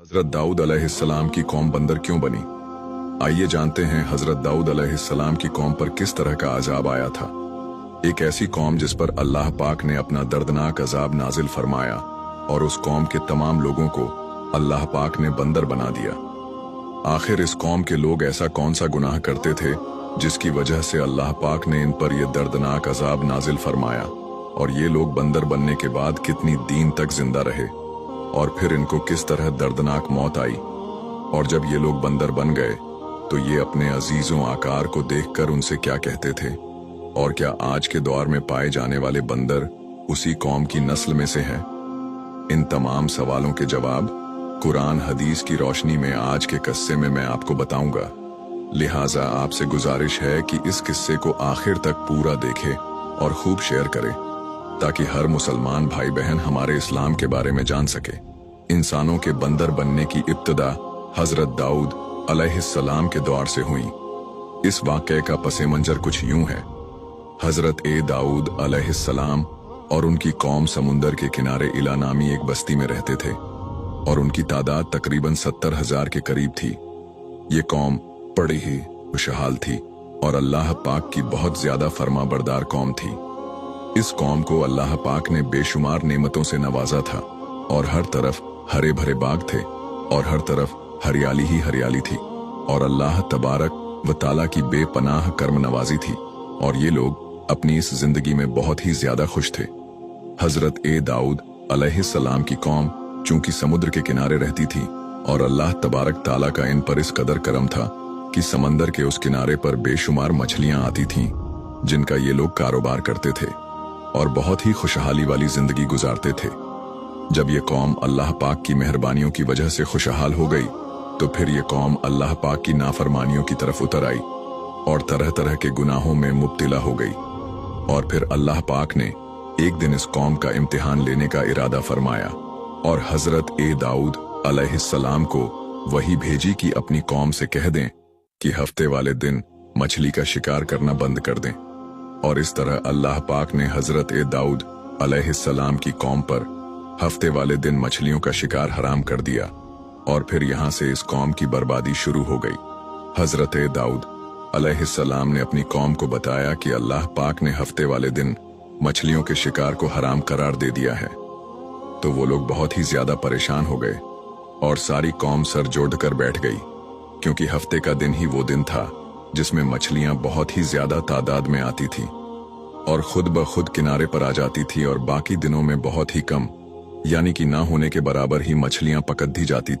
हजरत दाऊद अलैहिस्सलाम की कौम बंदर क्यों बनी? आइए जानते हैं हजरत दाऊद अलैहिस्सलाम की कौम पर किस तरह का अजाब आया था। एक ऐसी कौम जिस पर अल्लाह पाक ने अपना दर्दनाक अजाब नाजिल फरमाया और उस कौम के तमाम लोगों को अल्लाह पाक ने बंदर बना दिया। आखिर इस कौम के लोग ऐसा कौन सा गुनाह करते थे जिसकी वजह से अल्लाह पाक ने इन पर यह दर्दनाक अजाब नाजिल फरमाया, और ये लोग बंदर बनने के बाद कितनी दीन तक जिंदा रहे और फिर इनको किस तरह दर्दनाक मौत आई। और जब ये लोग बंदर बन गए तो ये अपने अजीजों आकार को देखकर उनसे क्या कहते थे, और क्या आज के दौर में पाए जाने वाले बंदर उसी कौम की नस्ल में से हैं? इन तमाम सवालों के जवाब कुरान हदीस की रोशनी में आज के किस्से में मैं आपको बताऊंगा। लिहाजा आपसे गुजारिश है कि इस किस्से को आखिर तक पूरा देखें और खूब शेयर करें ताकि हर मुसलमान भाई बहन हमारे इस्लाम के बारे में जान सके। इंसानों के बंदर बनने की इब्तिदा हजरत दाऊद अलैहिस्सलाम के दौर से हुई। इस वाक़े का पसे मंजर कुछ यूं है। हजरत दाऊद अलैहिस्सलाम और उनकी कौम समुंदर के किनारे इला नामी एक बस्ती में रहते थे और उनकी तादाद तकरीबन 70,000 के करीब थी। ये कौम बड़ी ही खुशहाल थी और अल्लाह पाक की बहुत ज्यादा फर्माबरदार कौम थी। इस कौम को अल्लाह पाक ने बेशुमार नेमतों से नवाजा था और हर तरफ हरे भरे बाग थे और हर तरफ हरियाली ही हरियाली थी और अल्लाह तबारक व ताला की बेपनाह कर्म नवाजी थी, और ये लोग अपनी इस जिंदगी में बहुत ही ज्यादा खुश थे। हजरत दाऊद अलैहिस्सलाम की कौम चूंकि समुद्र के किनारे रहती थी और अल्लाह तबारक ताला का इन पर इस कदर करम था कि समंदर के उस किनारे पर बेशुमार मछलियां आती थीं जिनका ये लोग कारोबार करते थे और बहुत ही खुशहाली वाली जिंदगी गुजारते थे। जब ये कौम अल्लाह पाक की मेहरबानियों की वजह से खुशहाल हो गई तो फिर ये कौम अल्लाह पाक की नाफरमानियों की तरफ उतर आई और तरह तरह के गुनाहों में मुब्तिला हो गई। और फिर अल्लाह पाक ने एक दिन इस कौम का इम्तिहान लेने का इरादा फरमाया और हजरत दाऊद अलैहिस्सलाम को वही भेजी कि अपनी कौम से कह दें कि हफ्ते वाले दिन मछली का शिकार करना बंद कर दें। और इस तरह अल्लाह पाक ने हजरत दाऊद अलैहिस्सलाम की कौम पर हफ्ते वाले दिन मछलियों का शिकार हराम कर दिया और फिर यहाँ से इस कौम की बर्बादी शुरू हो गई। हजरत दाऊद अलैहिस्सलाम ने अपनी कौम को बताया कि अल्लाह पाक ने हफ्ते वाले दिन मछलियों के शिकार को हराम करार दे दिया है। तो वो लोग बहुत ही ज्यादा परेशान हो गए और सारी कौम सर जोड़कर बैठ गई, क्योंकि हफ्ते का दिन ही वो दिन था जिसमें मछलियां बहुत ही ज्यादा तादाद में आती थी और खुद ब खुद किनारे पर आ जाती थी, और बाकी दिनों में बहुत ही कम यानी कि ना होने के बराबर ही मछलियां पकड़ दी जाती थी।